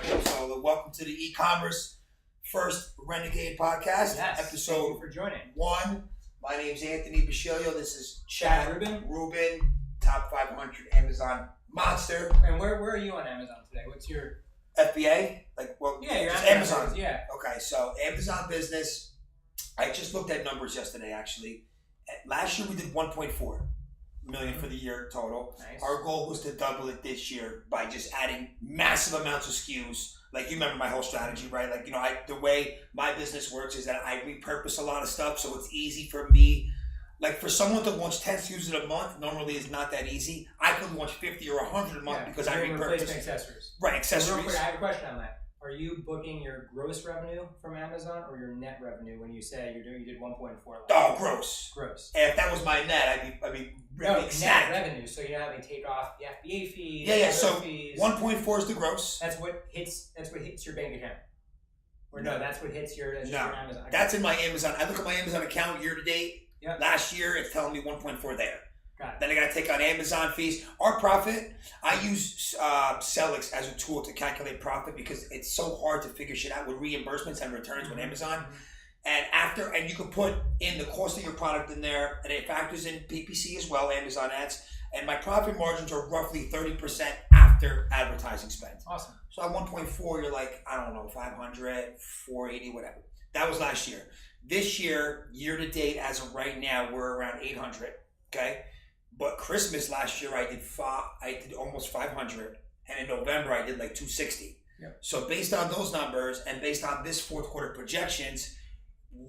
So welcome to the Ecommerce first Renegade podcast, Yes, episode thank you for joining. 1. My name's Anthony Busciglioi. This is Chad Rubin, top 500 Amazon monster. And where are you on Amazon today? What's your FBA? your just Amazon. Yeah. Okay, so Amazon business. I just looked at numbers yesterday. Actually, last year we did 1.4 million for the year total. Nice. Our goal was to double it this year by just adding massive amounts of SKUs. Like, you remember my whole strategy, right? Like, the way my business works is that I repurpose a lot of stuff, so it's easy for me. Like, for someone to launch 10 SKUs in a month normally is not that easy. I could launch 50 or 100 a month because I repurpose. Replacement accessories. Right, accessories. So real quick, I have a question on that. Are you booking your gross revenue from Amazon or your net revenue when you say you did 1.4? Oh, gross. Gross. And if that was my net, I'd be really ecstatic. Net revenue. So you're having to take off the FBA fees. Yeah. So fees. 1.4 is the gross. That's what hits your bank account. Or no, that's what hits your Amazon. That's in my Amazon. I look at my Amazon account year to date. Yep. Last year, it's telling me 1.4 there. Got it. Then I got to take on Amazon fees. Our profit, I use Sellix as a tool to calculate profit because it's so hard to figure shit out with reimbursements and returns with Amazon. And you can put in the cost of your product in there, and it factors in PPC as well, Amazon ads. And my profit margins are roughly 30% after advertising spend. Awesome. So at 1.4, you're like, I don't know, 500, 480, whatever. That was last year. This year to date, as of right now, we're around 800. Okay. But Christmas last year, I did almost 500, and in November I did like 260. Yep. So based on those numbers and based on this fourth quarter projections,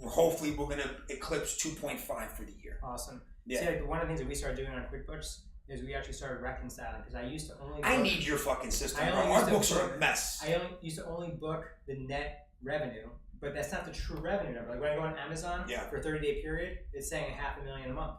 hopefully we're going to eclipse 2.5 for the year. Awesome. Yeah. See, one of the things that we started doing on QuickBooks is we actually started reconciling because I used to only. I need your fucking system, bro. Our books are a mess. I used to only book the net revenue, but that's not the true revenue number. Like when I go on Amazon for a 30-day period, it's saying $500,000 a month.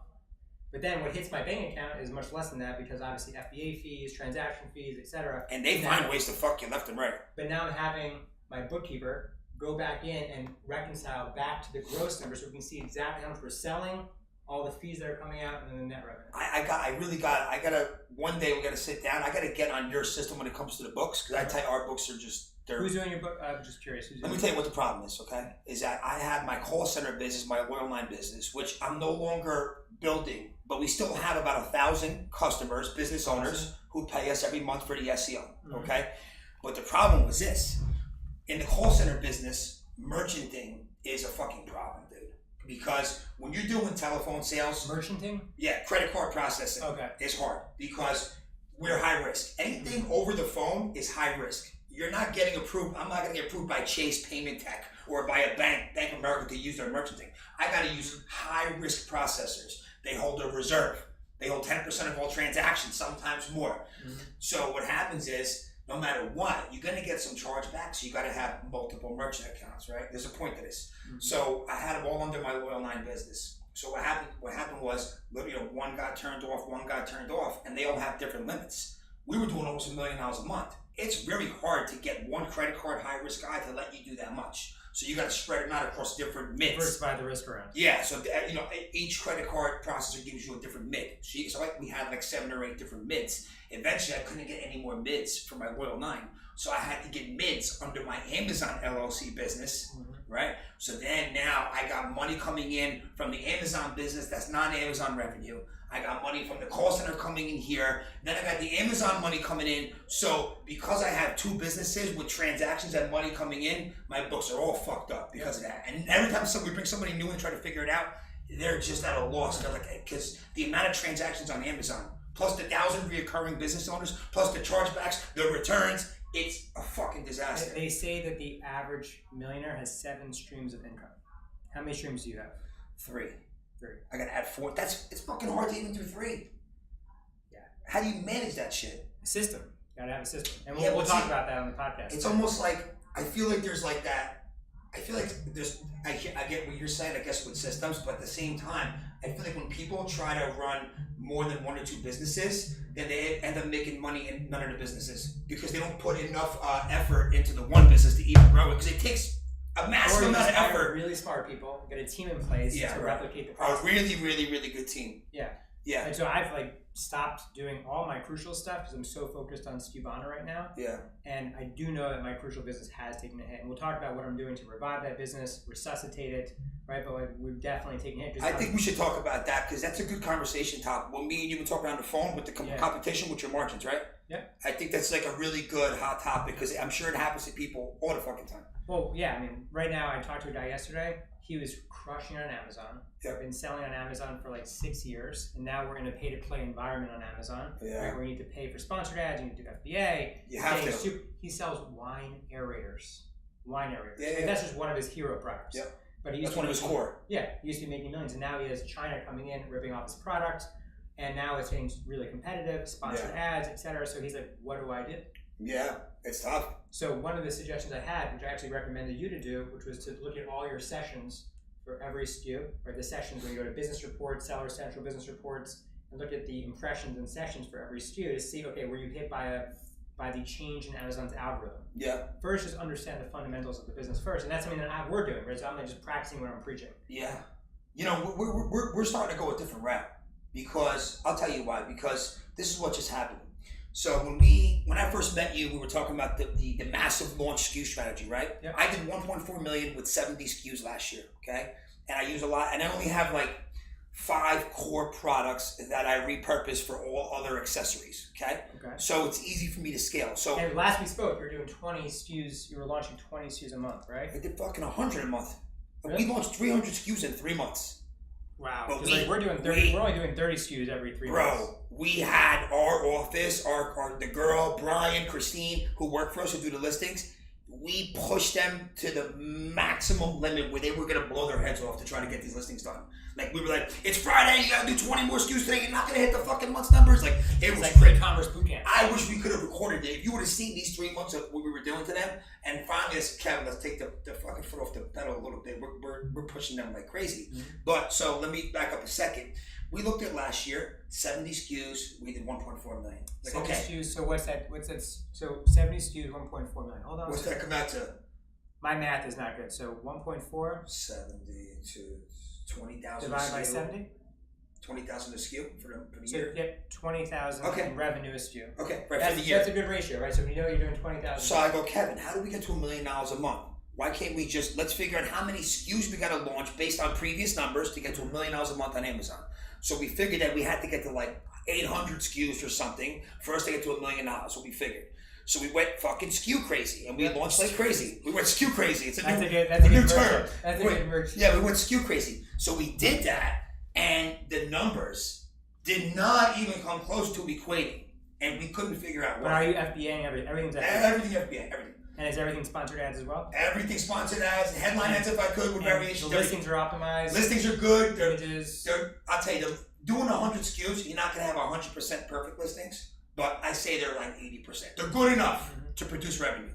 But then what hits my bank account is much less than that because obviously FBA fees, transaction fees, etc. And they find ways to fuck you left and right. But now I'm having my bookkeeper go back in and reconcile back to the gross number so we can see exactly how much we're selling, all the fees that are coming out, and then the net revenue. One day we gotta sit down. I gotta get on your system when it comes to the books because I tell you our books are just. Who's doing your book? I'm just curious. Let me tell you what the problem is, okay? Is that I have my call center business, my oil line business, which I'm no longer building, but we still have about 1,000 customers, business owners, who pay us every month for the SEO, okay? But the problem was this. In the call center business, merchanting is a fucking problem, dude. Because when you're doing telephone sales... Merchanting? Yeah, credit card processing is hard because we're high risk. Anything over the phone is high risk. You're not getting approved. I'm not going to get approved by Chase Payment Tech or by a Bank of America to use their merchanting. I got to use high risk processors. They hold a reserve. They hold 10% of all transactions, sometimes more. So what happens is, no matter what, you're going to get some chargebacks. So you got to have multiple merchant accounts, right? There's a point to this. So I had them all under my oil line business. So what happened was, one got turned off, and they all have different limits. We were doing almost $1 million a month. It's very hard to get one credit card high risk guy to let you do that much. So you got to spread it out across different mids. Diversify the risk around. Yeah, so each credit card processor gives you a different mid. So we had like 7 or 8 different mids. Eventually, I couldn't get any more mids for my Loyal 9. So I had to get mids under my Amazon LLC business, right? So then now I got money coming in from the Amazon business that's non-Amazon revenue. I got money from the call center coming in here. Then I got the Amazon money coming in. So because I have 2 businesses with transactions and money coming in, my books are all fucked up because of that. And every time we bring somebody new and try to figure it out, they're just at a loss. They're like, because the amount of transactions on Amazon, plus the 1,000 reoccurring business owners, plus the chargebacks, the returns, it's a fucking disaster. They say that the average millionaire has 7 streams of income. How many streams do you have? 3. I gotta add 4. It's fucking hard to even do 3. Yeah. How do you manage that shit? A system. You gotta have a system. And we'll talk about that on the podcast. It's almost like, I feel like there's like that. I feel like there's, I get what you're saying, I guess, with systems, but at the same time, I feel like when people try to run more than 1 or 2 businesses, then they end up making money in none of the businesses because they don't put enough effort into the one business to even grow it because it takes a massive amount of effort. Really smart people, get a team in place to replicate the process. A really, really, really good team. Yeah. Yeah. And so I've like stopped doing all my crucial stuff because I'm so focused on Skubana right now. Yeah. And I do know that my crucial business has taken a hit. And we'll talk about what I'm doing to revive that business, resuscitate it, right? But like, we've definitely taken a hit. I think we should talk about that because that's a good conversation topic. When me and you were talking on the phone with the competition with your margins, right? Yeah. I think that's like a really good hot topic because I'm sure it happens to people all the fucking time. Well, yeah. I mean, right now I talked to a guy yesterday. He was crushing on Amazon. Yep. I've been selling on Amazon for like 6 years, and now we're in a pay-to-play environment on Amazon. Yeah. Right, where you need to pay for sponsored ads, you need to do FBA. You have to. He sells wine aerators. Yeah, Like, that's just one of his hero products. Yep. But he used that's one of his core. Yeah, he used to be making millions, and now he has China coming in, ripping off his product, and now it's getting really competitive, sponsored ads, etc. So he's like, what do I do? Yeah, it's tough. So one of the suggestions I had, which I actually recommended you to do, which was to look at all your sessions for every SKU, or the sessions where you go to business reports, seller central business reports, and look at the impressions and sessions for every SKU to see, okay, were you hit by the change in Amazon's algorithm? Yeah. First, just understand the fundamentals of the business first, and that's something that we're doing, right? So I'm like just practicing what I'm preaching. Yeah. You know, we're starting to go a different route because I'll tell you why. Because this is what just happened. So when I first met you, we were talking about the massive launch SKU strategy, right? Yep. I did 1.4 million with 70 SKUs last year, okay? And I use a lot, and I only have like 5 core products that I repurpose for all other accessories, okay? So it's easy for me to scale. So and last we spoke, you were doing 20 SKUs, you were launching 20 SKUs a month, right? I did fucking 100 a month. Really? We launched 300 SKUs in 3 months. Wow. But we're doing 30. We're only doing 30 SKUs every 3 months. Bro, we had our office, the girl, Brian, Christine, who work for us, who do the listings. We pushed them to the maximum limit where they were going to blow their heads off to try to get these listings done. Like, we were like, it's Friday, you got to do 20 more SKUs today, you're not going to hit the fucking month's numbers. Like, it was like crazy. Ecommerce bootcamp. I wish we could have recorded it. If you would have seen these 3 months of what we were doing to them, and finally, I said, Kevin, let's take the fucking foot off the pedal a little bit. We're pushing them like crazy. Mm-hmm. But, so let me back up a second. We looked at last year, 70 SKUs, we did 1.4 million. Like, 70 okay. SKUs, so what's that? So 70 SKUs, 1.4 million. Hold on. What's that come out to? My math is not good. So 1.4. 70 to 20,000 divided by 70? 20,000 a SKU for the so year. So you get 20,000 in revenue a SKU. Okay, right, for the year. That's a good ratio, right? So we know you're doing 20,000. So I go, Kevin, how do we get to $1 million a month? Why can't we let's figure out how many SKUs we got to launch based on previous numbers to get to $1 million a month on Amazon. So we figured that we had to get to like 800 SKUs or something for us to get to $1 million. So we figured. So we went fucking SKU crazy, and we launched like crazy. We went SKU crazy. It's a new term. That's a good merch. Yeah, we went SKU crazy. So we did that, and the numbers did not even come close to equating, and we couldn't figure out why. But are you FBAing everything? Everything's FBA. Everything FBA, everything. And is everything sponsored ads as well? Everything sponsored ads, headline ads if I could with variations. The listings are optimized. Listings are good. Images. I'll tell you, doing 100 SKUs, you're not going to have 100% perfect listings. But I say they're like 80%. They're good enough to produce revenue.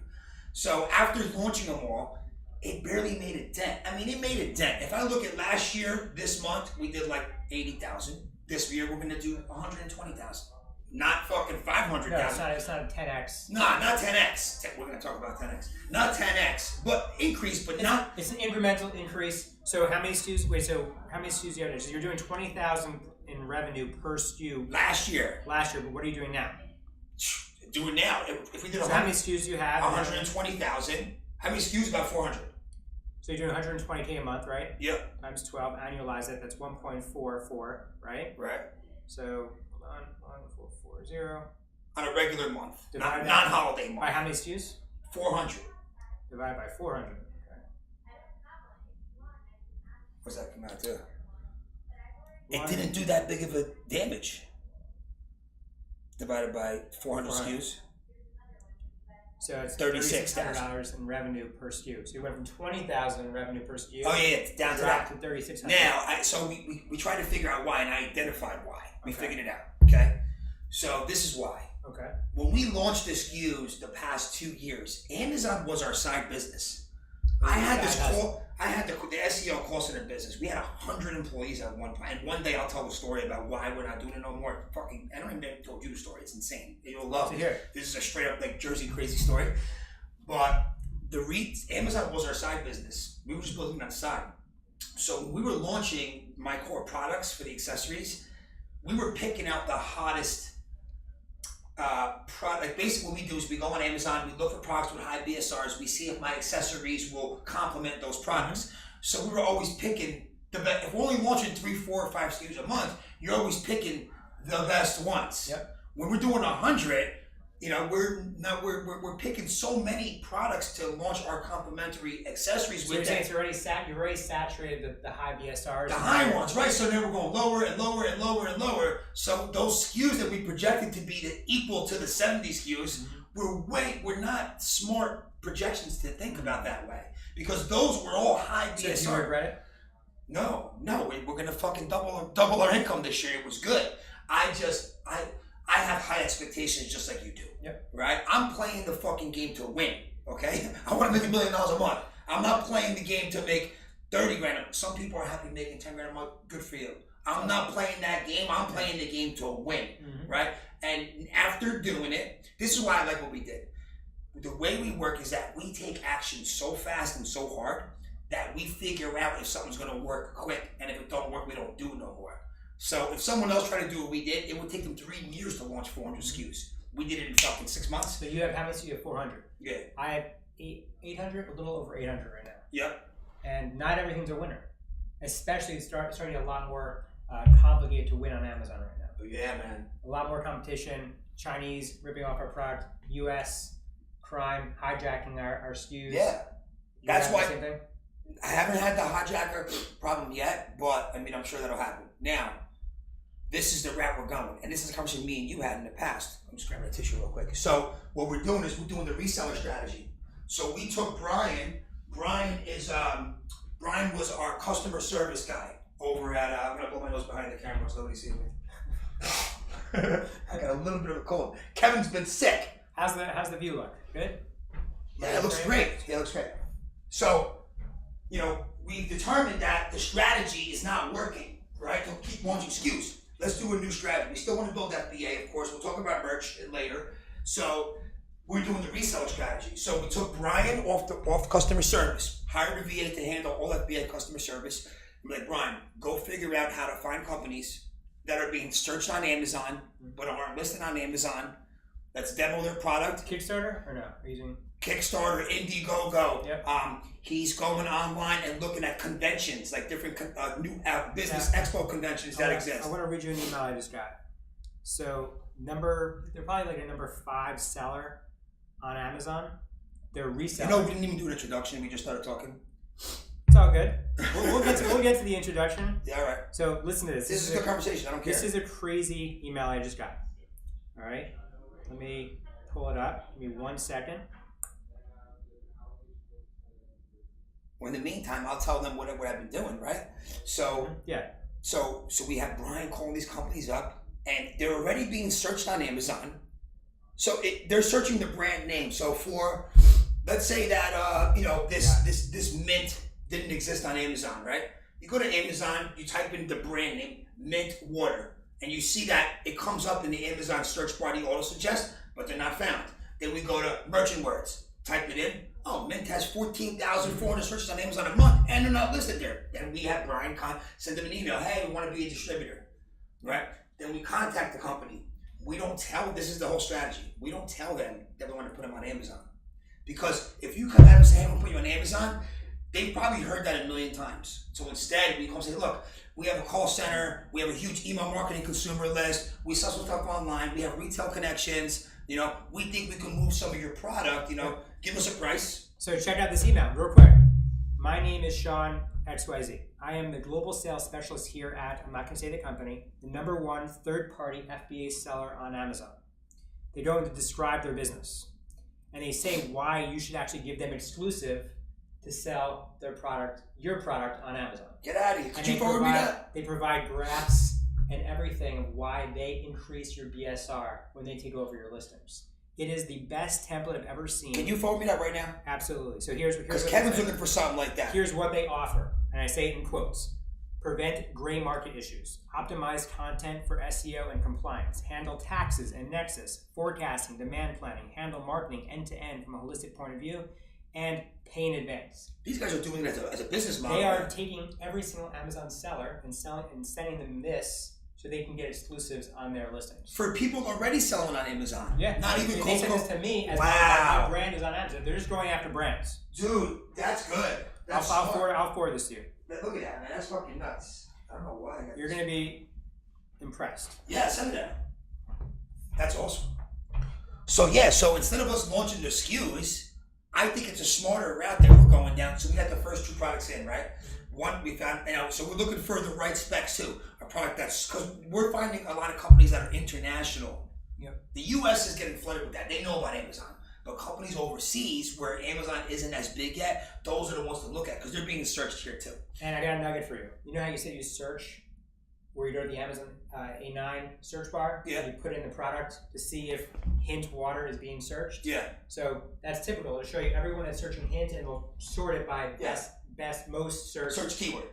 So after launching them all, it barely made a dent. I mean, it made a dent. If I look at last year, this month, we did like 80,000. This year, we're going to do 120,000. Not fucking 500,000. No, it's not a 10x. Nah, not 10x. We're going to talk about 10x. Not 10x, but increase, but not... It's an incremental increase. So how many SKUs... Wait, so how many SKUs do you have? So you're doing 20,000... in revenue per SKU last year, but what are you doing now? Do it now. If we did how many SKUs do you have? 120,000. How many SKUs? About 400. So you're doing 120K a month, right? Yep. Times 12, annualize it. That's 1.44, right? Right. So hold on, 1440. On a regular month, non-holiday month. By how many SKUs? 400. Divided by 400. Okay. What's that come out to? It didn't do that big of a damage. Divided by 400 SKUs. So it's $3,600 in revenue per SKU. So you went from 20,000 in revenue per SKU. Oh yeah, it's down to that. To 3,600. Now, so we tried to figure out why, and I identified why. We figured it out. Okay. So this is why. Okay. When we launched the SKUs the past 2 years, Amazon was our side business. I had the SEO call center business. We had 100 employees at one point. And one day I'll tell the story about why we're not doing it no more. I don't even have told you the story. It's insane. You'll love it. This is a straight up like Jersey crazy story. But Amazon was our side business. We were just building it on the side. So when we were launching my core products for the accessories, we were picking out the hottest product. Like basically what we do is we go on Amazon, we look for products with high BSRs, we see if my accessories will complement those products. So we were always picking the best. If we're only launching 3, 4, or 5 SKUs a month, you're always picking the best ones. Yep. When we're doing 100, we're picking so many products to launch our complementary accessories so with. You're saying you've already saturated the high BSRs. The high ones, right? So then we're going lower and lower and lower and lower. So those SKUs that we projected to be equal to the 70 SKUs, we're not smart projections to think about that way, because those were all high BSR. So do you regret it? No, we're gonna fucking double our income this year. It was good. I have high expectations just like you do. Yep. Right? I'm playing the fucking game to win. Okay? I want to make $1 million a month. I'm not playing the game to make 30 grand. Some people are happy making 10 grand a month. Good for you. I'm not playing that game. I'm playing the game to win. Right? And after doing it, this is why I like what we did. The way we work is that we take action so fast and so hard that we figure out if something's going to work quick, and if it don't work, we don't do no more. So if someone else tried to do what we did, it would take them 3 years to launch 400 SKUs. We did it in fucking 6 months. So you have how many SKUs? You have 400. Yeah. I have 800, a little over 800 right now. Yep. And not everything's a winner, especially starting a lot more complicated to win on Amazon right now. Oh, yeah, man. A lot more competition. Chinese ripping off our product. U.S. crime hijacking our SKUs. Yeah. That's why same thing? I haven't had the hijacker problem yet, but I mean, I'm sure that'll happen. Now, this is the route we're going, and this is a conversation me and you had in the past. I'm just grabbing a tissue real quick. So what we're doing is we're doing the reseller strategy. So we took Brian. Brian was our customer service guy over at. I'm gonna blow my nose behind the camera so nobody sees me. I got a little bit of a cold. Kevin's been sick. How's the view look? Good. Yeah, it looks great. Yeah, it looks great. So, we determined that the strategy is not working. Right? To keep launching SKUs. Let's do a new strategy. We still want to build FBA, of course. We'll talk about merch later. So we're doing the reseller strategy. So we took Brian off customer service, hired a VA to handle all FBA customer service. I'm like, Brian, go figure out how to find companies that are being searched on Amazon but aren't listed on Amazon. Let's demo their product. Kickstarter or no? Are you using Kickstarter, Indiegogo. Yep. He's going online and looking at conventions, like different new business expo conventions that exist. I want to read you an email I just got. So they're probably like a number 5 seller on Amazon. They're reseller. We didn't even do an introduction. We just started talking. It's all good. We'll get to the introduction. Yeah, all right. So listen to this. This is a good conversation. I don't care. This is a crazy email I just got. All right. Let me pull it up. Give me 1 second. Well, in the meantime, I'll tell them what I've been doing, right? So yeah. So we have Brian calling these companies up, and they're already being searched on Amazon. So they're searching the brand name. So for, let's say that this mint didn't exist on Amazon, right? You go to Amazon, you type in the brand name, mint water, and you see that it comes up in the Amazon search bar, the auto suggest, but they're not found. Then we go to merchant words, type it in. Oh, Mint has 14,400 searches on Amazon a month, and they're not listed there. Then we have Brian send them an email. Hey, we want to be a distributor, right? Then we contact the company. We don't tell. This is the whole strategy. We don't tell them that we want to put them on Amazon, because if you come out and say, "Hey, we'll put you on Amazon," they've probably heard that 1,000,000 times. So instead, we come and say, "Look, we have a call center. We have a huge email marketing consumer list. We sell some stuff online. We have retail connections. We think we can move some of your product. Give us a price." So check out this email real quick. My name is Sean XYZ. I am the global sales specialist here at, I'm not going to say the company, the #1 third-party FBA seller on Amazon. They go in to describe their business. And they say why you should actually give them exclusive to sell their product, your product on Amazon. Get out of here. Could you forward me that? They provide graphs and everything of why they increase your BSR when they take over your listings. It is the best template I've ever seen. Can you forward me that right now? Absolutely. So here's because Kevin's looking for something like that. Here's what they offer, and I say it in quotes. Prevent gray market issues. Optimize content for SEO and compliance. Handle taxes and nexus. Forecasting, demand planning. Handle marketing end-to-end from a holistic point of view. And pay in advance. These guys are doing it as a business model. They are taking every single Amazon seller and sending them this so they can get exclusives on their listings. For people already selling on Amazon. Yeah. Not even they send this to me as wow. my brand is on Amazon. They're just going after brands. Dude, that's good. I'll forward this to you. Look at that, man. That's fucking nuts. I don't know why. You're going to be impressed. Yeah, send it out. That's awesome. So instead of us launching the SKUs, I think it's a smarter route that we're going down. So we got the first 2 products in, right? One we found, so we're looking for the right specs too. A product that's, because we're finding a lot of companies that are international. Yep. The US is getting flooded with that. They know about Amazon. But companies overseas where Amazon isn't as big yet, those are the ones to look at because they're being searched here too. And I got a nugget for you. You know how you said you search, where you go to the Amazon A9 search bar? Yeah. And you put in the product to see if hint water is being searched? Yeah. So that's typical. It'll show you everyone that's searching hint and it'll sort it by best, most searched. Search keyword.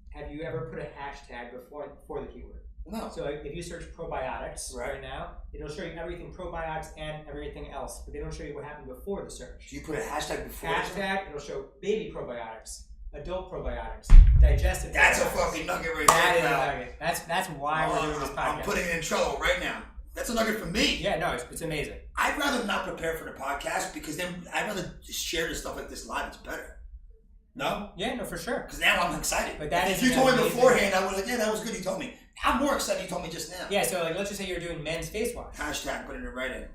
Have you ever put a hashtag before the keyword? No. So if you search probiotics right now, it'll show you everything probiotics and everything else, but they don't show you what happened before the search. Do you put a hashtag before? Hashtag, it'll show baby probiotics, adult probiotics, digestive. That's probiotics. a fucking nugget right That there. Is a nugget. That's why we're doing this podcast. I'm putting it in trouble right now. That's a nugget for me. Yeah, no, it's amazing. I'd rather not prepare for the podcast because then I'd rather just share this stuff like this live. It's better. No? Yeah, no, for sure. Because now I'm excited. But that if you told me beforehand, I was like, yeah, that was good. You told me. I'm more excited you told me just now. Yeah, so like let's just say you're doing men's face wash. Hashtag putting it right in.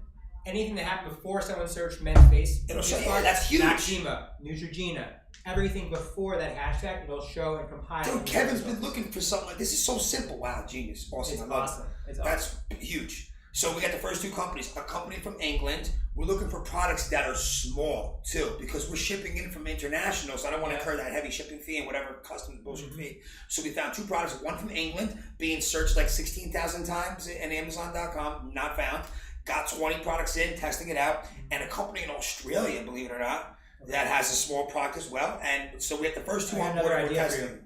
Anything that happened before someone searched men's face it'll show. Yeah, that's huge. Maxima, Neutrogena, everything before that hashtag, it'll show and compile. Dude, Kevin's been looking for something like this. Is so simple. Wow, genius. Awesome. It's I love awesome. it. It's That's huge. So we got the first 2 companies. A company from England. We're looking for products that are small too, because we're shipping in from international. So I don't want to incur that heavy shipping fee and whatever customs bullshit fee. So we found 2 products. One from England, being searched like 16,000 times in Amazon.com, not found. Got 20 products in, testing it out, and a company in Australia, believe it or not, that has a small product as well. And so we have the first 2 on board. We're testing.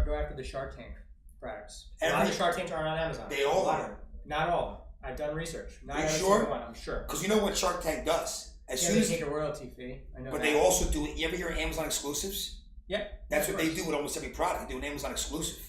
Go after the Shark Tank products. A lot of the Shark Tanks aren't on Amazon. They all are. Not all. I've done research. Are you sure? I'm sure. Because you know what Shark Tank does? As soon as they take a royalty fee. I know. But they also do it. You ever hear of Amazon exclusives? Yep. That's what they do with almost every product. They do an Amazon exclusive.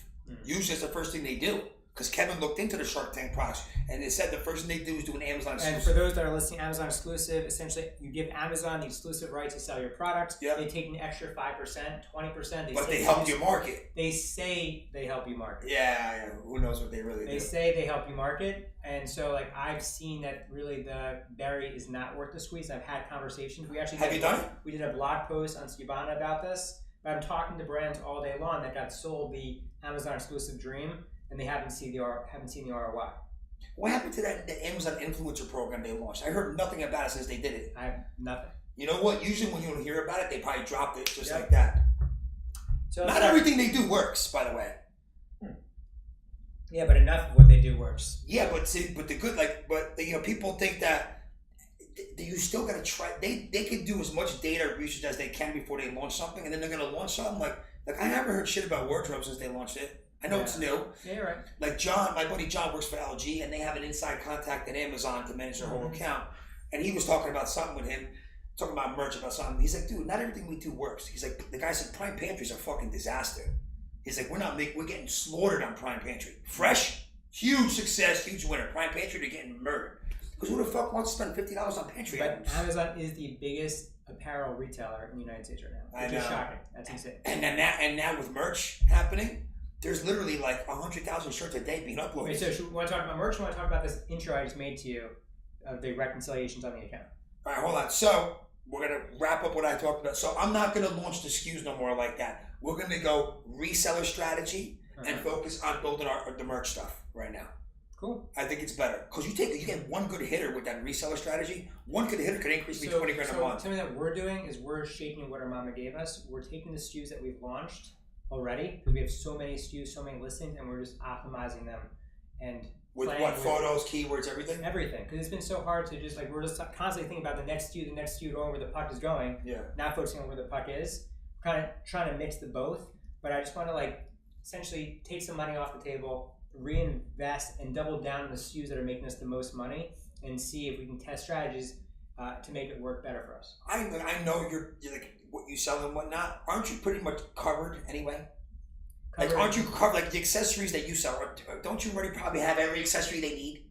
Usually it's the first thing they do. Because Kevin looked into the Shark Tank products, and they said the first thing they do is do an Amazon exclusive. And for those that are listening, Amazon exclusive, essentially you give Amazon the exclusive right to sell your product. Yep. They take an extra 5%, 20%. But they help you market. They say they help you market. Yeah. Who knows what they really do. They say they help you market. And so like I've seen that really the berry is not worth the squeeze. I've had conversations. We actually Have you done it? We did a blog post on Skubana about this. But I'm talking to brands all day long that got sold the Amazon exclusive dream, and they haven't seen the ROI. What happened to the Amazon influencer program they launched? I heard nothing about it since they did it. I have nothing. You know what? Usually when you don't hear about it, they probably dropped it just like that. So not everything they do works, by the way. Yeah, but enough of what they do works. Yeah, but the good, people think that you still gotta try. They can do as much data research as they can before they launch something, and then they're gonna launch something like I haven't heard shit about wardrobe since they launched it. I know it's new. Yeah, you're right. Like John, my buddy John works for LG, and they have an inside contact at Amazon to manage their whole account. And he was talking about something with him, talking about merch, about something. He's like, dude, not everything we do works. He's like, the guy said, Prime Pantry's a fucking disaster. He's like, we're getting slaughtered on Prime Pantry. Fresh, huge success, huge winner. Prime Pantry, they're getting murdered. Because who the fuck wants to spend $50 on pantry items? Amazon is the biggest apparel retailer in the United States right now. Which is shocking. That's insane. And now with merch happening, there's literally like 100,000 shirts a day being uploaded. Wait, so should we want to talk about merch, or want to talk about this intro I just made to you of the reconciliations on the account? All right, hold on. So we're going to wrap up what I talked about. So I'm not going to launch the SKUs no more like that. We're going to go reseller strategy and focus on building the merch stuff right now. Cool. I think it's better. Because you get one good hitter with that reseller strategy. One good hitter could increase me 20 grand a month. Something that we're doing is we're shaking what our mama gave us. We're taking the SKUs that we've launched already, because we have so many SKUs, so many listings, and we're just optimizing them. And with what? Photos, keywords, everything? Everything. Because it's been so hard to just we're just constantly thinking about the next SKU, knowing where the puck is going. Yeah. Not focusing on where the puck is. We're kind of trying to mix the both. But I just want to essentially take some money off the table, reinvest, and double down on the SKUs that are making us the most money, and see if we can test strategies to make it work better for us. I know you're like what you sell and whatnot. Aren't you pretty much covered anyway? Like, aren't you covered, like the accessories that you sell, don't you already probably have every accessory they need?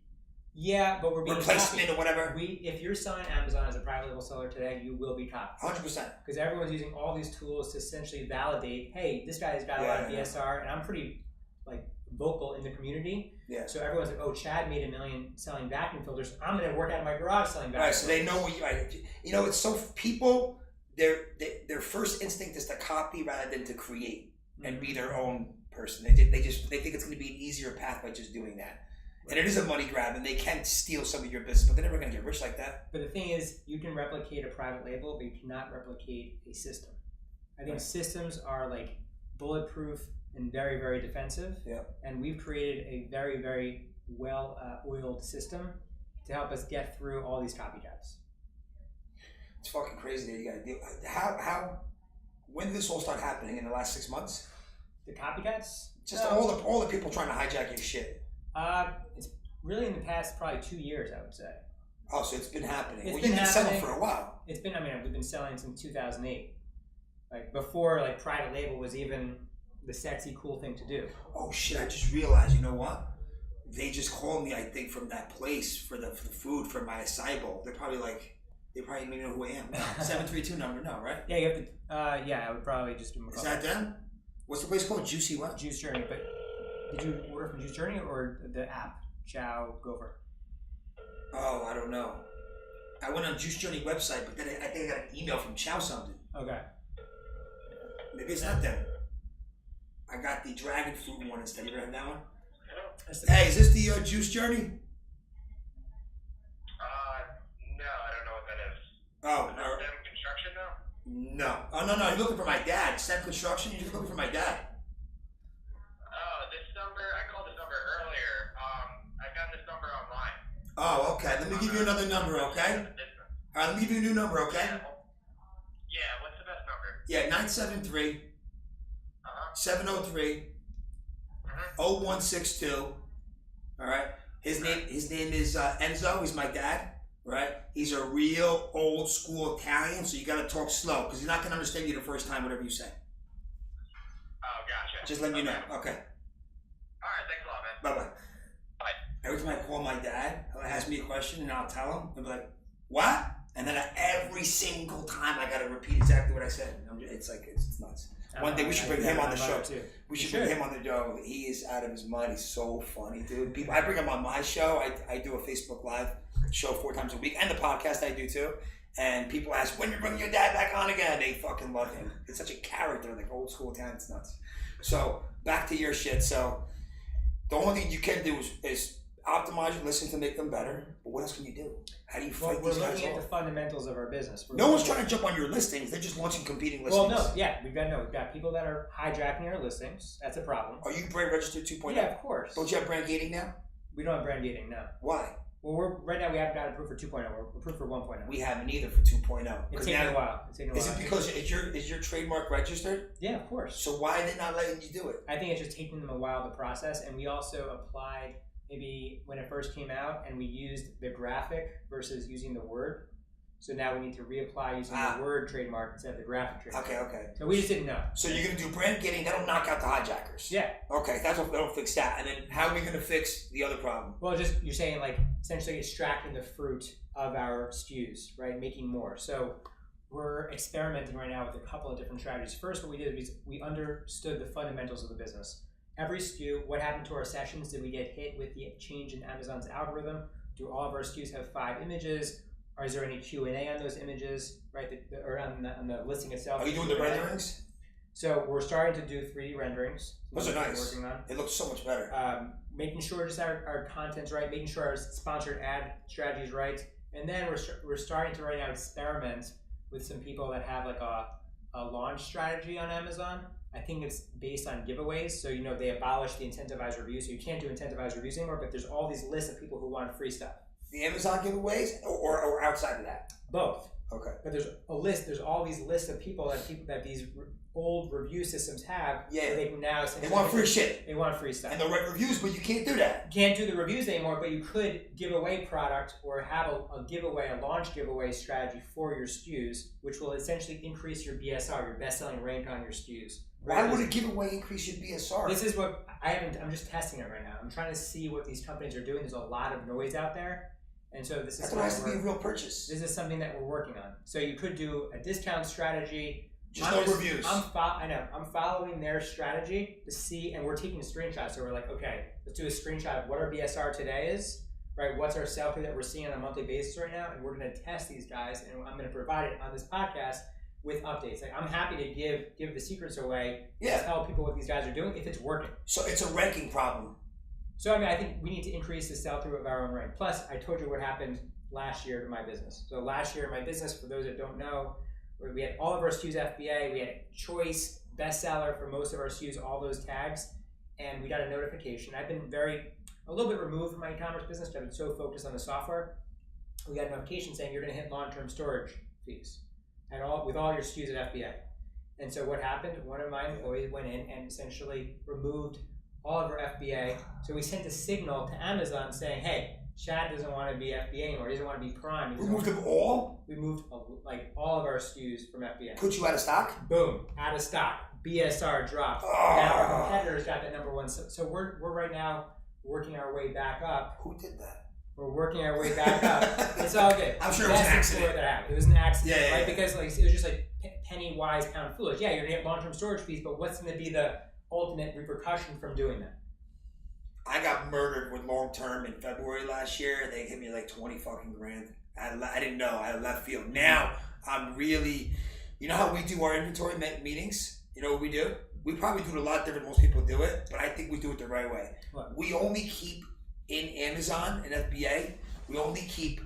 Yeah, but we're being replacement or whatever. If you're selling Amazon as a private label seller today, you will be copied. 100%. Because everyone's using all these tools to essentially validate, hey, this guy's got a lot of BSR, and I'm pretty like vocal in the community. Yeah. So everyone's like, oh, Chad made $1 million selling vacuum filters. I'm going to work out of my garage selling vacuum filters. So they know what you know, it's so people, their first instinct is to copy rather than to create and be their own person. They think it's going to be an easier path by just doing that. And it is a money grab, and they can steal some of your business, but they're never going to get rich like that. But the thing is, you can replicate a private label, but you cannot replicate a system. I think systems are like bulletproof and very, very defensive. Yeah. And we've created a very, very well-oiled system to help us get through all these copycats. It's fucking crazy that you got to deal. When did this all start happening? In the last 6 months? The copycats? Just all the people trying to hijack your shit. It's really in the past probably 2 years, I would say. Oh, so it's been happening. You've been selling for a while. We've been selling since 2008. Like before, like private label was even the sexy, cool thing to do. Oh shit! I just realized. You know what? They just called me. I think from that place for the food for my acai bowl. They probably don't even know who I am. 732 number, no, right? Yeah, you have to. Yeah, I would probably just do. Is that them? What's the place called? Juicy what? Juice Journey. But did you order from Juice Journey or the app? Chow Gopher. Oh, I don't know. I went on Juice Journey website, but then I think I got an email from Chow something. Okay. Maybe it's not them. I got the dragon fruit one instead. You ever had that one? Hey, is this the Juice Journey? No, I don't know what that is. Oh, is that STEM Construction though? No. Oh, no. You're looking for my dad. STEM Construction? You're just looking for my dad. Oh, this number, I called this number earlier. I found this number online. Oh, okay. Let me give you another number, okay? All right, let me give you a new number, okay? Yeah, what's the best number? Yeah, 973 703 0162. All right. His name is Enzo. He's my dad. Right. He's a real old school Italian, so you got to talk slow because he's not going to understand you the first time, whatever you say. Oh, gotcha. Just letting you know. Okay. All right. Thanks a lot, man. Bye-bye. Bye. Every time I call my dad, he'll ask me a question and I'll tell him. He'll be like, "What?" And then every single time I got to repeat exactly what I said. It's nuts. One day we should bring him on the show. We should bring him on the show. He is out of his mind. He's so funny, dude. I bring him on my show. I do a Facebook Live show 4 times a week, and the podcast I do too. And people ask, when you're bringing your dad back on again? They fucking love him. It's such a character, like old school Italian. It's nuts. So back to your shit. So the only thing you can do is optimize your listings to make them better. But what else can you do? How do you fight these guys off? We're looking at the fundamentals of our business. No one's trying to jump on your listings. They're just launching competing listings. Well, no, yeah, we've got people that are hijacking our listings. That's a problem. Are you brand registered 2.0? Yeah, of course. Don't you have brand gating now? We don't have brand gating now. Why? Well, right now we haven't got approved for 2.0. We're approved for 1.0. We haven't either for 2.0. It's taking a while. Is it because is your trademark registered? Yeah, of course. So why are they not letting you do it? I think it's just taking them a while to process, and we also applied maybe when it first came out, and we used the graphic versus using the word. So now we need to reapply using the word trademark instead of the graphic trademark. Okay. So we just didn't know. So you're going to do brand gating, that'll knock out the hijackers. Yeah. Okay, that'll fix that. And then how are we going to fix the other problem? Well, just you're saying like essentially extracting the fruit of our SKUs, right? Making more. So we're experimenting right now with a couple of different strategies. First, what we did was we understood the fundamentals of the business. Every SKU, what happened to our sessions? Did we get hit with the change in Amazon's algorithm? Do all of our SKUs have 5 images? Or is there any Q&A on those images, right? Or on the listing itself? Are you doing the renderings? So we're starting to do 3D renderings. Those are nice. Working on. It looks so much better. Making sure just our content's right, making sure our sponsored ad strategy is right. And then we're starting to right now experiment with some people that have like a launch strategy on Amazon. I think it's based on giveaways. So, they abolished the incentivized reviews. So you can't do incentivized reviews anymore, but there's all these lists of people who want free stuff. The Amazon giveaways or outside of that? Both. Okay. But there's a list. There's all these lists of people that these old review systems have. Yeah. Where they can now. They want free shit. They want free stuff. And they'll write reviews, but you can't do that. You can't do the reviews anymore, but you could give away product or have a giveaway, a launch giveaway strategy for your SKUs, which will essentially increase your BSR, your best-selling rank on your SKUs. Why would a giveaway increase your BSR? This is what I'm just testing it right now. I'm trying to see what these companies are doing. There's a lot of noise out there. And so this is has to be a real purchase. This is something that we're working on. So you could do a discount strategy. Just no reviews. I know. I'm following their strategy to see, and we're taking screenshots. So we're like, okay, let's do a screenshot of what our BSR today is, right? What's our sell-through that we're seeing on a monthly basis right now, and we're going to test these guys, and I'm going to provide it on this podcast with updates. Like, I'm happy to give the secrets away to tell people what these guys are doing if it's working. So it's a ranking problem. So I think we need to increase the sell-through of our own rank. Plus, I told you what happened last year to my business. So last year in my business, for those that don't know, we had all of our SKUs FBA, we had choice, bestseller for most of our SKUs, all those tags, and we got a notification. I've been a little bit removed from my e-commerce business, but I've been so focused on the software. We got a notification saying you're going to hit long-term storage fees with all your SKUs at FBA. And so what happened? One of my employees went in and essentially removed all of our FBA. So we sent a signal to Amazon saying, hey, Chad doesn't want to be FBA anymore. He doesn't want to be Prime. We moved them all? We moved all of our SKUs from FBA. Put you out of stock? Boom, out of stock. BSR dropped. Now our competitors got that number one. So we're right now working our way back up. Who did that? We're working our way back up. It's all good. I'm sure it was an accident. It was an accident, right? Yeah. Because it was just like penny wise, pound foolish. Yeah, you're gonna get long-term storage fees, but what's gonna be the ultimate repercussion from doing that? I got murdered with long-term in February last year. They hit me like 20 fucking grand. I didn't know. I had left field. Now I'm really, you know how we do our inventory meetings? You know what we do? We probably do it a lot different than most people do it, but I think we do it the right way. What? We only keep in Amazon and FBA, we only keep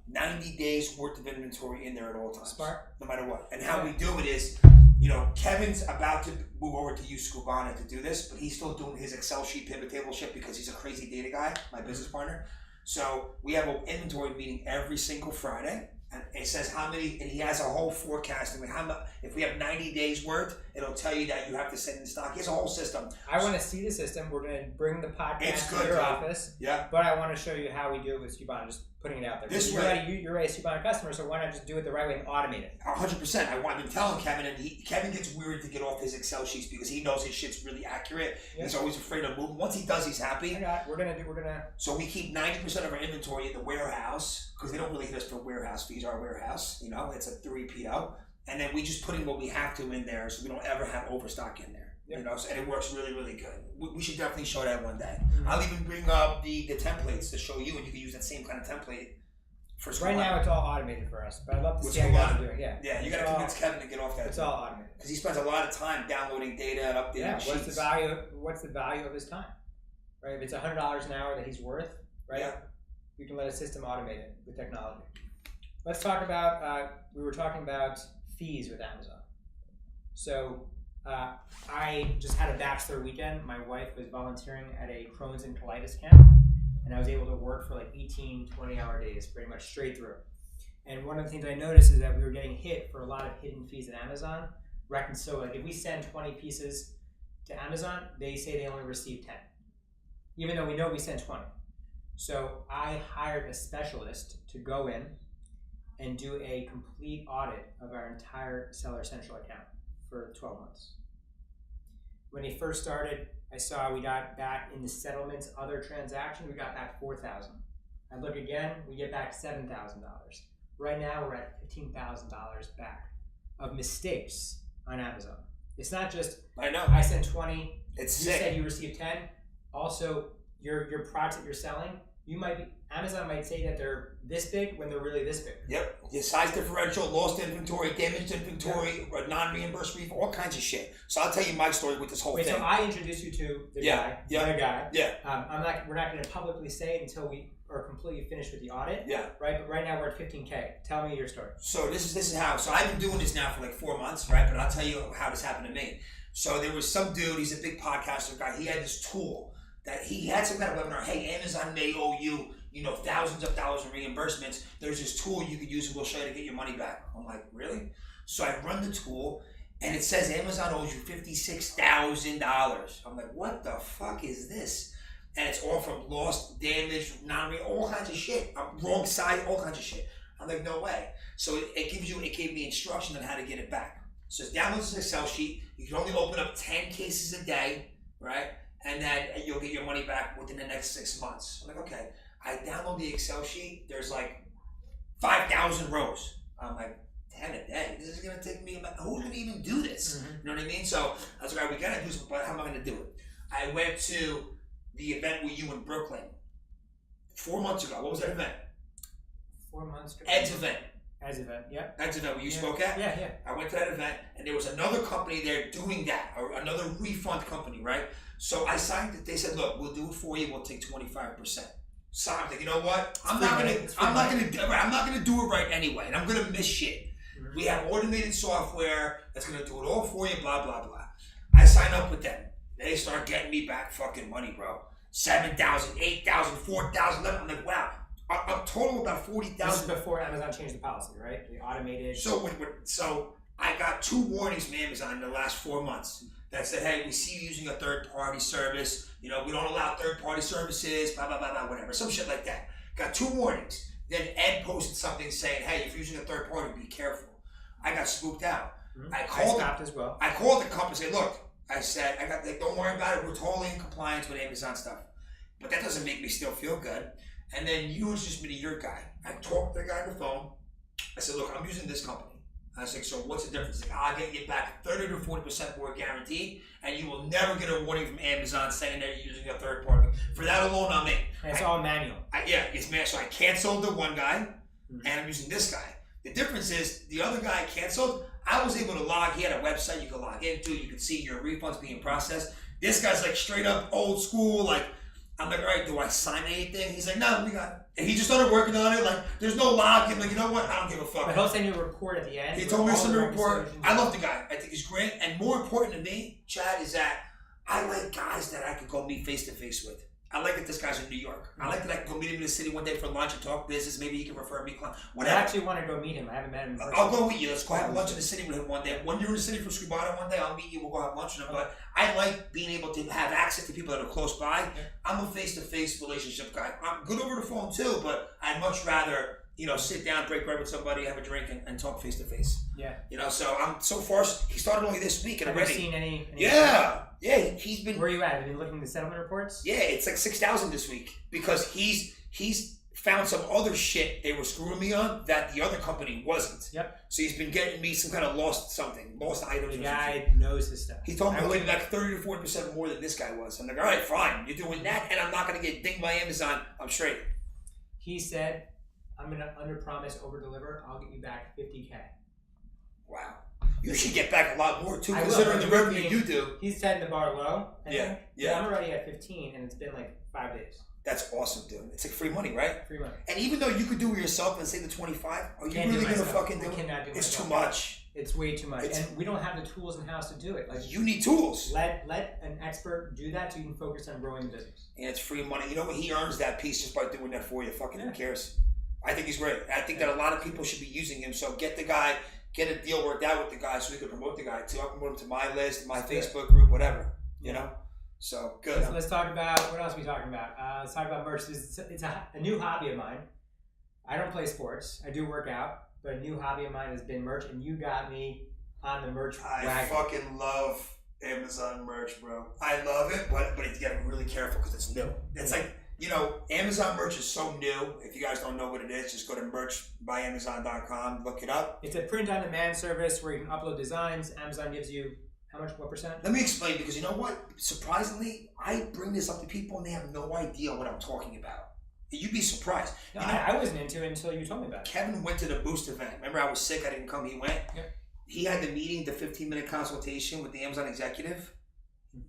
90 days worth of inventory in there at all times. Smart. No matter what. And how we do it is, Kevin's about to move over to use Skubana to do this, but he's still doing his Excel sheet, pivot table shit because he's a crazy data guy, my business partner. So we have an inventory meeting every single Friday. And it says how many, and he has a whole forecasting. If we have 90 days worth, it'll tell you that you have to send in stock. He has a whole system. I want to see the system. We're going to bring the podcast to your office. Yeah. But I want to show you how we do it with Skubana, just putting it out there. You're a Skubana customer, so why not just do it the right way and automate it? 100%. I've been telling Kevin, and Kevin gets weird to get off his Excel sheets because he knows his shit's really accurate. Yep. He's always afraid of moving. Once he does, he's happy. We're gonna. So we keep 90% of our inventory in the warehouse because they don't really hit us for warehouse fees. Our warehouse, it's a 3PO, and then we just put in what we have to in there, so we don't ever have overstock in there. Yep. And it works really, really good. We should definitely show that one day. Mm-hmm. I'll even bring up the templates to show you, and you can use that same kind of template. Right now, it's all automated for us, but I'd love to see how you guys do it. Yeah, you got to convince Kevin to get off that. It's all automated because he spends a lot of time downloading data and updating sheets. What's the value of his time? Right, if it's $100 an hour that he's worth, right? Yeah. You can let a system automate it with technology. Let's talk about. We were talking about fees with Amazon. So I just had a bachelor weekend. My wife was volunteering at a Crohn's and colitis camp. And I was able to work for like 18, 20-hour days, pretty much straight through. And one of the things I noticed is that we were getting hit for a lot of hidden fees at Amazon. So like if we send 20 pieces to Amazon, they say they only receive 10. Even though we know we sent 20. So I hired a specialist to go in and do a complete audit of our entire Seller Central account for 12 months. When he first started, I saw we got back in the settlements, other transactions, we got back $4,000. I look again, we get back $7,000. Right now, we're at $15,000 back of mistakes on Amazon. It's not just, I sent 20, you said you received 10. Also, your products that you're selling, Amazon might say that they're this big when they're really this big. Yep. Your size differential, lost inventory, damaged inventory, non-reimbursed refund, all kinds of shit. So I'll tell you my story with this whole thing. So I introduced you to the guy. Yeah. We're not going to publicly say it until we are completely finished with the audit. Yeah. Right. But right now we're at $15K. Tell me your story. So this is how. So I've been doing this now for like 4 months, right? But I'll tell you how this happened to me. So there was some dude. He's a big podcaster guy. He had this tool that he had some kind of webinar. Hey, Amazon may owe you, thousands of dollars in reimbursements. There's this tool you could use and we'll show you to get your money back. I'm like, really? So I run the tool and it says Amazon owes you $56,000. I'm like, what the fuck is this? And it's all from lost, damaged, all kinds of shit. Wrong side, all kinds of shit. I'm like, no way. So it gave me instruction on how to get it back. So download this Excel sheet. You can only open up 10 cases a day, right? And then you'll get your money back within the next 6 months. I'm like, okay. I download the Excel sheet. There's like 5,000 rows. I'm like, 10 a day. This is gonna take me. Who's gonna even do this? Mm-hmm. You know what I mean? So I was like, all right, we gotta do something. But how am I gonna do it? I went to the event with you in Brooklyn 4 months ago. What was that event? 4 months ago. Ed's event. Ed's event, yeah. Ed's event where you spoke at? Yeah. I went to that event, and there was another company there doing that, or another refund company, right? So I signed it. They said, look, we'll do it for you. We'll take 25%. So I'm like, you know what? I'm not gonna do it right anyway, and I'm gonna miss shit. Mm-hmm. We have automated software that's gonna do it all for you. Blah blah blah. I sign up with them. They start getting me back fucking money, bro. 7,000, 8,000, 4,000. I'm like, wow. A total of about 40,000. This is before Amazon changed the policy, right? The automated. So I got 2 warnings from Amazon in the last 4 months that said, hey, we see you using a third-party service. You know, we don't allow third-party services, blah, blah, blah, blah, whatever. Some shit like that. Got 2 warnings. Then Ed posted something saying, hey, if you're using a third party, be careful. I got spooked out. Mm-hmm. I stopped as well. I called the company and said, look, I said, don't worry about it. We're totally in compliance with Amazon stuff. But that doesn't make me still feel good. And then you introduced me to your guy. I talked to the guy on the phone. I said, look, I'm using this company. I was like, so what's the difference? Like, I'll get you back 30 to 40% more guaranteed, and you will never get a warning from Amazon saying that you're using a third party. For that alone, I'm in. And it's all manual. It's manual. So I canceled the one guy, and I'm using this guy. The difference is, the other guy I canceled, I was able to log. He had a website you could log into. You could see your refunds being processed. This guy's like straight up old school, like, I'm like, all right, do I sign anything? He's like, no, we got it. And he just started working on it. Like, there's no log. I'm like, you know what? I don't give a fuck. But he'll send you a report at the end. He told me to send a report. I love the guy. I think he's great. And more important to me, Chad, is that I like guys that I could go meet face to face with. I like that this guy's in New York. I like that I can go meet him in the city one day for lunch and talk business. Maybe he can refer me. Whatever. I actually want to go meet him. I haven't met him in person. I'll go with you. Let's go have lunch in the city with him one day. When you're in the city from Skubana one day, I'll meet you. We'll go have lunch with him. But I like being able to have access to people that are close by. Yeah. I'm a face-to-face relationship guy. I'm good over the phone too, but I'd much rather, sit down, break bread with somebody, have a drink, and talk face-to-face. Yeah. So I'm so far. He started only this week, and have already. You seen any Yeah. Yeah, he's been. Where are you at? Have you been looking at the settlement reports? Yeah, it's like 6,000 this week because he's found some other shit they were screwing me on that the other company wasn't. Yep. So he's been getting me some kind of lost items. The guy knows his stuff. He told me we're back 30 to 40% more than this guy was. I'm like, all right, fine, you're doing that, and I'm not going to get dinged by Amazon. I'm straight. He said, I'm going to under-promise, over-deliver. I'll get you back $50K. Wow. You should get back a lot more too, considering the revenue you do. He's setting the bar low. Yeah. I'm already at 15, and it's been like 5 days. That's awesome, dude. It's like free money, right? Free money. And even though you could do it yourself and say the 25, are you really gonna fucking do it? I cannot do it. It's too much. It's way too much, and we don't have the tools in house to do it. Like, you need tools. Let an expert do that, so you can focus on growing the business. And it's free money. You know what? He earns that piece just by doing that for you. Fucking who cares? I think he's great. I think that a lot of people should be using him. So get the guy. Get a deal worked out with the guy so we can promote the guy too. I'll promote him to my list, my Facebook group, whatever. So good. Let's talk about what else are we talking about. Let's talk about merch. It's a new hobby of mine. I don't play sports. I do work out, but a new hobby of mine has been merch, and you got me on the merch wagon. I fucking love Amazon merch, bro. I love it, but you gotta be really careful because it's new. It's like. Amazon merch is so new. If you guys don't know what it is, just go to merchbyamazon.com, look it up. It's a print-on-demand service where you can upload designs. Amazon gives you, what percent? Let me explain, because you know what? Surprisingly, I bring this up to people and they have no idea what I'm talking about. You'd be surprised. No, I wasn't into it until you told me about it. Kevin went to the Boost event. Remember, I was sick, I didn't come, he went. Yeah. He had the meeting, the 15-minute consultation with the Amazon executive.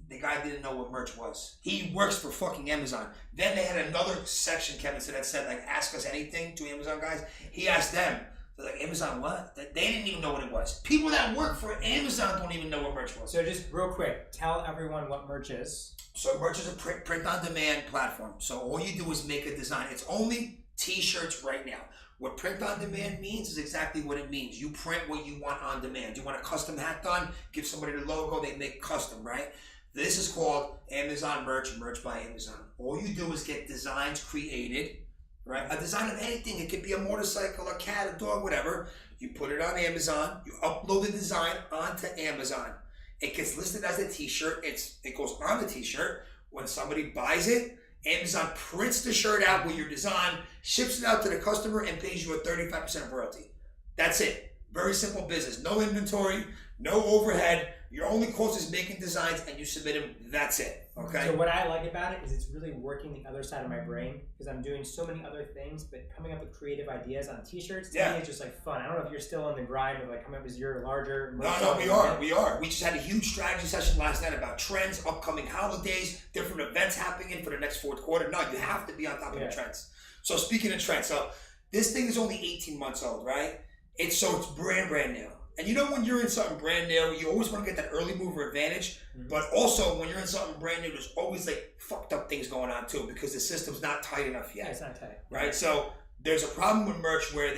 The guy didn't know what merch was. He works for fucking Amazon. Then they had another section, Kevin said, that said, like, ask us anything to Amazon guys. He asked them. They're like, Amazon what? They didn't even know what it was. People that work for Amazon don't even know what merch was. So just real quick, tell everyone what merch is. So merch is a print-on-demand platform. So all you do is make a design. It's only T-shirts right now. What print-on-demand means is exactly what it means. You print what you want on demand. You want a custom hat done, give somebody the logo, they make custom, right? This is called Amazon merch by Amazon. All you do is get designs created, right? A design of anything. It could be a motorcycle, a cat, a dog, whatever. You put it on Amazon. You upload the design onto Amazon. It gets listed as a t-shirt. It goes on the t-shirt. When somebody buys it, Amazon prints the shirt out with your design, ships it out to the customer, and pays you a 35% royalty. That's it. Very simple business. No inventory, no overhead. Your only cost is making designs and you submit them. That's it. Okay. So what I like about it is it's really working the other side of my brain because I'm doing so many other things, but coming up with creative ideas on t-shirts to me is just like fun. I don't know if you're still on the grind of like coming up with your larger. No, we are. We just had a huge strategy session last night about trends, upcoming holidays, different events happening for the next fourth quarter. No, you have to be on top of the trends. So speaking of trends, so this thing is only 18 months old, right? It's brand new. And you know when you're in something brand new, you always want to get that early mover advantage. Mm-hmm. But also when you're in something brand new, there's always like fucked up things going on too because the system's not tight enough yet. Yeah, it's not tight. Right? So there's a problem with merch where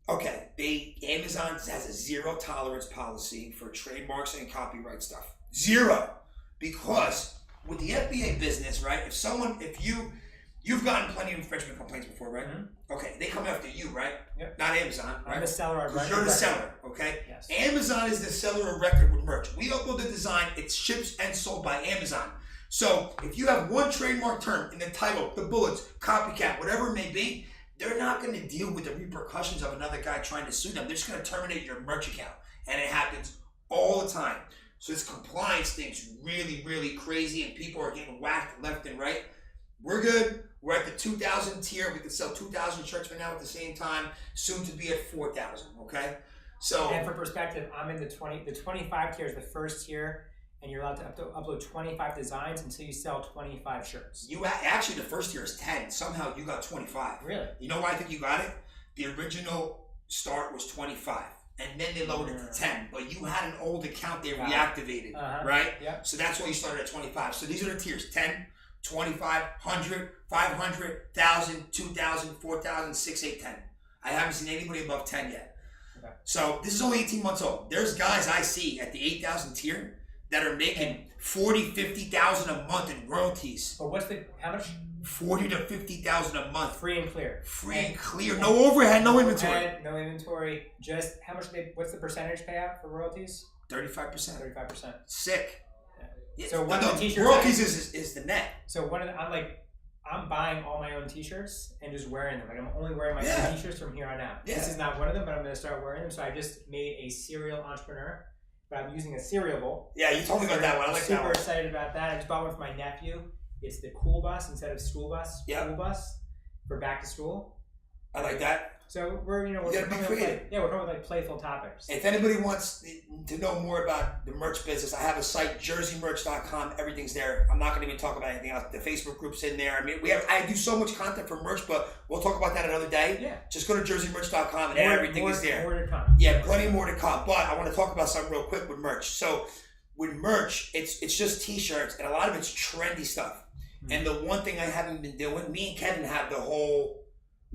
Amazon has a zero tolerance policy for trademarks and copyright stuff. Zero. Because with the FBA business, right, you've gotten plenty of infringement complaints before, right? Mm-hmm. Okay, they come after you, right? Yep. Not Amazon, right? I'm the seller of record. You're the seller, okay? Yes. Amazon is the seller of record with merch. We upload the design, it ships and sold by Amazon. So if you have one trademark term in the title, the bullets, copycat, whatever it may be, they're not going to deal with the repercussions of another guy trying to sue them. They're just going to terminate your merch account. And it happens all the time. So this compliance thing's really, really crazy and people are getting whacked left and right. We're good. We're at the 2,000 tier. We can sell 2,000 shirts right now at the same time. Soon to be at 4,000. Okay. So. And for perspective, I'm in the 25 tier is the first tier, and you're allowed to upload 25 designs until you sell 25 shirts. Actually, the first tier is 10. Somehow you got 25. Really? You know why I think you got it? The original start was 25. And then they lowered it to 10. But you had an old account they reactivated, right? Yep. So that's why you started at 25. So these are the tiers: 10, 25, 100, 500, 1,000, 2,000, 4,000, 6, 8, 10. I haven't seen anybody above 10 yet. Okay. So this is only 18 months old. There's guys I see at the 8,000 tier that are making 40, 50,000 a month in royalties. But how much? 40 to 50,000 a month. Free and clear. Free and clear. No overhead, no inventory. No inventory. Just how much what's the percentage payout for royalties? 35%. 35%. Sick. Yeah. So one of the t-shirts royalties is the net. So I'm buying all my own t-shirts and just wearing them. Like I'm only wearing my own t-shirts from here on out. Yeah. This is not one of them, but I'm going to start wearing them. So I just made a serial entrepreneur, but I'm using a cereal bowl. Yeah, you told me about that one. I like that one. Super excited about that. I just bought one for my nephew. It's the cool bus instead of school bus. Yeah. Cool bus for back to school. I like that. So we're coming with like playful topics. If anybody wants to know more about the merch business, I have a site, jerseymerch.com. Everything's there. I'm not going to even talk about anything else. The Facebook group's in there. I mean, I do so much content for merch, but we'll talk about that another day. Yeah. Just go to jerseymerch.com and everything is there. More to come. Yeah, plenty more to come. But I want to talk about something real quick with merch. So with merch, it's just t-shirts and a lot of it's trendy stuff. Mm-hmm. And the one thing I haven't been doing, me and Kevin have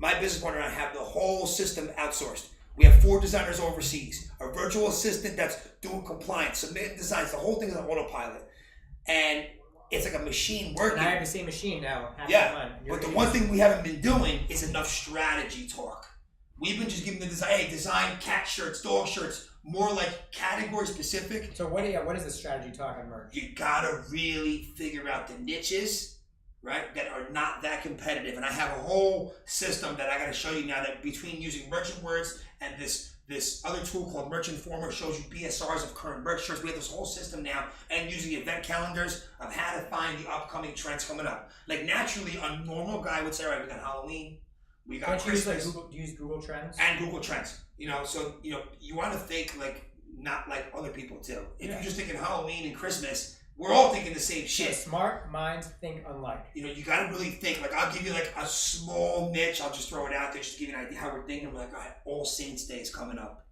my business partner and I have the whole system outsourced. We have 4 designers overseas, a virtual assistant that's doing compliance, submitting designs. The whole thing is on autopilot. And it's like a machine working. And I have the same machine now. But the one thing we haven't been doing is enough strategy talk. We've been just giving the design cat shirts, dog shirts, more like category specific. So what is the strategy talk on merch? You gotta really figure out the niches, right, that are not that competitive. And I have a whole system that I got to show you now that between using Merchant Words and this other tool called Merch Informer shows you BSRs of current merch shirts. We have this whole system now and using event calendars of how to find the upcoming trends coming up. Like naturally, a normal guy would say, all right, we got Halloween, we got Christmas. Do you use Google Trends? And Google Trends. So you want to think not like other people do. If you're just thinking Halloween and Christmas, we're all thinking the same shit. So smart minds think alike. You got to really think. Like, I'll give you like a small niche. I'll just throw it out there just to give you an idea how we're thinking. We're like, all right, All Saints Day is coming up,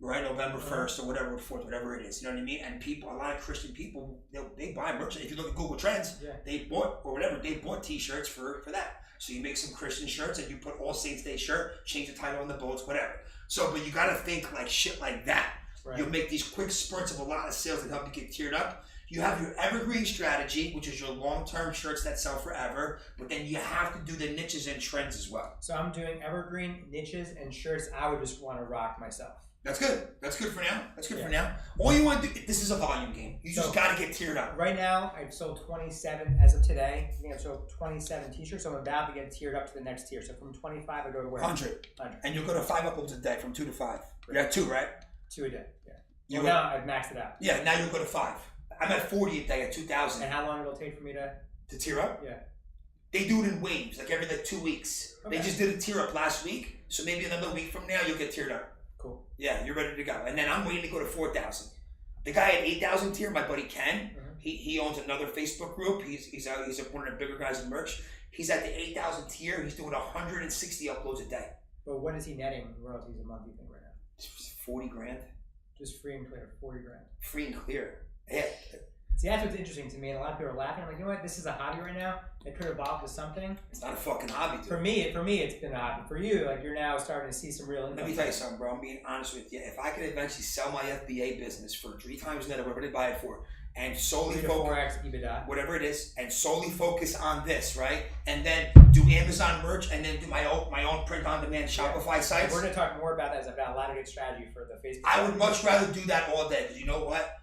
right? November 1st or whatever, 4th, whatever it is. You know what I mean? And a lot of Christian people, they buy merch. If you look at Google Trends, they bought T-shirts for that. So you make some Christian shirts and you put All Saints Day shirt, change the title on the bullets, whatever. So, but you got to think like shit like that. Right. You'll make these quick spurts of a lot of sales that help you get tiered up. You have your Evergreen Strategy, which is your long-term shirts that sell forever, but then you have to do the niches and trends as well. So I'm doing Evergreen, niches, and shirts I would just want to rock myself. That's good. That's good for now. That's good for now. All you want to do, this is a volume game. You just got to get tiered up. Right now, I've sold 27 as of today. I think I've sold 27 t-shirts, so I'm about to get tiered up to the next tier. So from 25, I go to where? 100. And you'll go to 5 uploads a day from 2 to 5. You got 2, right? 2 a day, yeah. Now I've maxed it out. Yeah, now you'll go to 5. I'm at 40 a day at 2,000. And how long it'll take for me to tier up? Yeah. They do it in waves, like every 2 weeks. Okay. They just did a tier up last week, so maybe another week from now you'll get tiered up. Cool. Yeah, you're ready to go. And then I'm waiting to go to 4,000. The guy at 8,000 tier, my buddy Ken, he owns another Facebook group. He's one of the bigger guys in merch. He's at the 8,000 tier. He's doing 160 uploads a day. But what is he netting royalties a month, you think, right now? 40 grand. Just free and clear, 40 grand. Free and clear. Yeah. See, that's what's interesting to me, and a lot of people are laughing. I'm like, you know what? This is a hobby right now. It could evolve to something. It's not a fucking hobby, dude. For me, it's been a hobby. For you, like you're now starting to see some real income. Let me tell you something, bro. I'm being honest with you. If I could eventually sell my FBA business for 3 times net of whatever they buy it for, and solely 3 to 4x EBITDA, whatever it is, and solely focus on this, right? And then do Amazon merch, and then do my own print-on-demand Shopify sites. We're going to talk more about that. I've got a lot of good strategy for the Facebook. I would much rather do that all day, because you know what?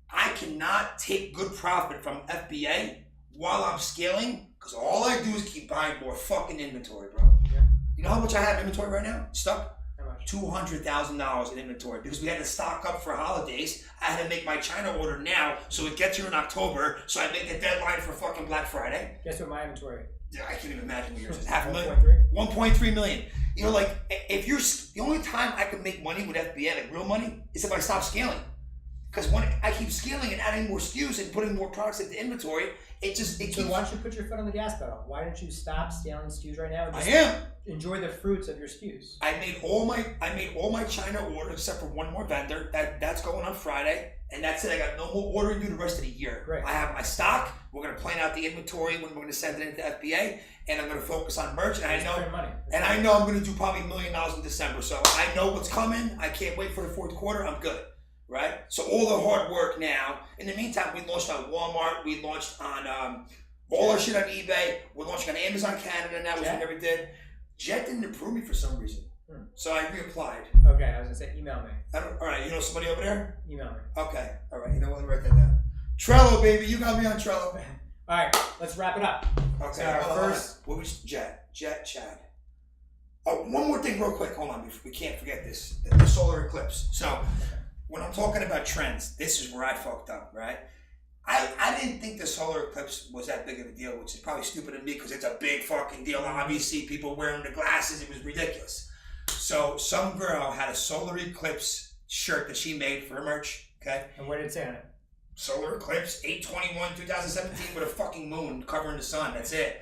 I cannot take good profit from FBA while I'm scaling, because all I do is keep buying more fucking inventory, bro. Yeah. You know how much I have inventory right now? Stuck? How much? $200,000 in inventory, because we had to stock up for holidays. I had to make my China order now, so it gets here in October, so I make the deadline for fucking Black Friday. Guess what my inventory? I can't even imagine what yours is. $500,000? 1.3 million. You know, like, if you're, the only time I can make money with FBA, like real money, is if I stop scaling. Because when I keep scaling and adding more SKUs and putting more products into inventory, So why don't you put your foot on the gas pedal? Why don't you stop scaling SKUs right now? And just enjoy the fruits of your SKUs. I made all my China orders except for one more vendor. That's going on Friday, and that's it. I got no more ordering due the rest of the year. Great. I have my stock. We're gonna plan out the inventory when we're gonna send it into FBA, and I'm gonna focus on merch. And I know I'm gonna do probably $1 million in December. So I know what's coming. I can't wait for the 4th quarter. I'm good. Right? So all the hard work now. In the meantime, we launched on Walmart. We launched on all our shit on eBay. We're launching on Amazon Canada now, which we never did. Jet didn't approve me for some reason. So I reapplied. Okay, I was going to say email me. All right, you know somebody over there? Email me. Okay, all right. You know what? Let me write that down. Trello, baby. You got me on Trello. All right, let's wrap it up. Okay, so our first... What was Jet, Chad. Oh, one more thing real quick. Hold on. We can't forget this. The solar eclipse. So... when I'm talking about trends, this is where I fucked up, right? I didn't think the solar eclipse was that big of a deal, which is probably stupid of me because it's a big fucking deal. Obviously, people wearing the glasses, it was ridiculous. So some girl had a solar eclipse shirt that she made for her merch, okay? And what did it say on it? Solar eclipse, 8/21/2017 with a fucking moon covering the sun, that's it.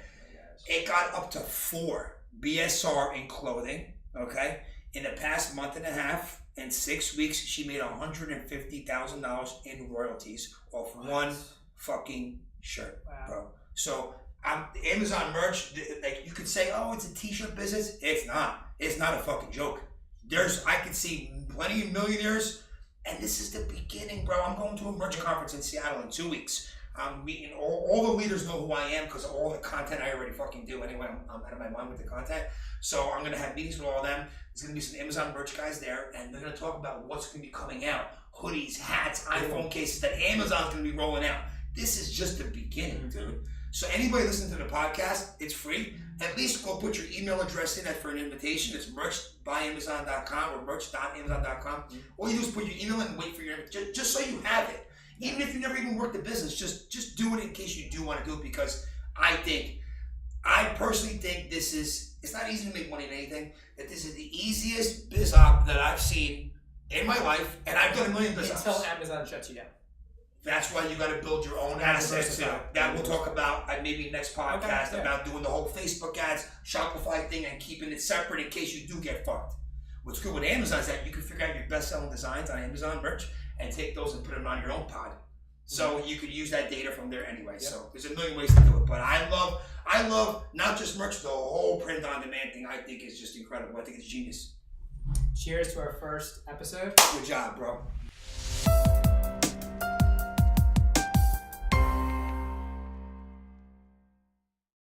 It got up to 4 BSR in clothing, okay? In the past month and a half, in 6 weeks, she made $150,000 in royalties off one fucking shirt, bro. So Amazon merch, like you could say, oh, it's a t-shirt business. It's not. It's not a fucking joke. I can see plenty of millionaires, and this is the beginning, bro. I'm going to a merch conference in Seattle in 2 weeks. I'm meeting all the leaders know who I am because of all the content I already fucking do. Anyway, I'm out of my mind with the content. So I'm going to have meetings with all of them. There's going to be some Amazon merch guys there, and they're going to talk about what's going to be coming out. Hoodies, hats, iPhone cases that Amazon's going to be rolling out. This is just the beginning, dude. So anybody listening to the podcast, it's free. At least go put your email address in for an invitation. It's merch.amazon.com or merch.amazon.com. All you do is put your email in and wait for your invitation, just so you have it. Even if you never even worked the business, just do it in case you do want to do it, because I personally think it's not easy to make money in anything, that this is the easiest biz op that I've seen in my life, and I've done a million biz ops. Until Amazon shuts you down. That's why you got to build your own assets. That we'll talk about maybe next podcast about doing the whole Facebook ads, Shopify thing, and keeping it separate in case you do get fucked. What's good with Amazon is that you can figure out your best-selling designs on Amazon merch and take those and put them on your own pod. So you could use that data from there anyway. Yep. So there's a million ways to do it. But I love not just merch, the whole print-on-demand thing. I think is just incredible. I think it's genius. Cheers to our first episode. Good job, bro.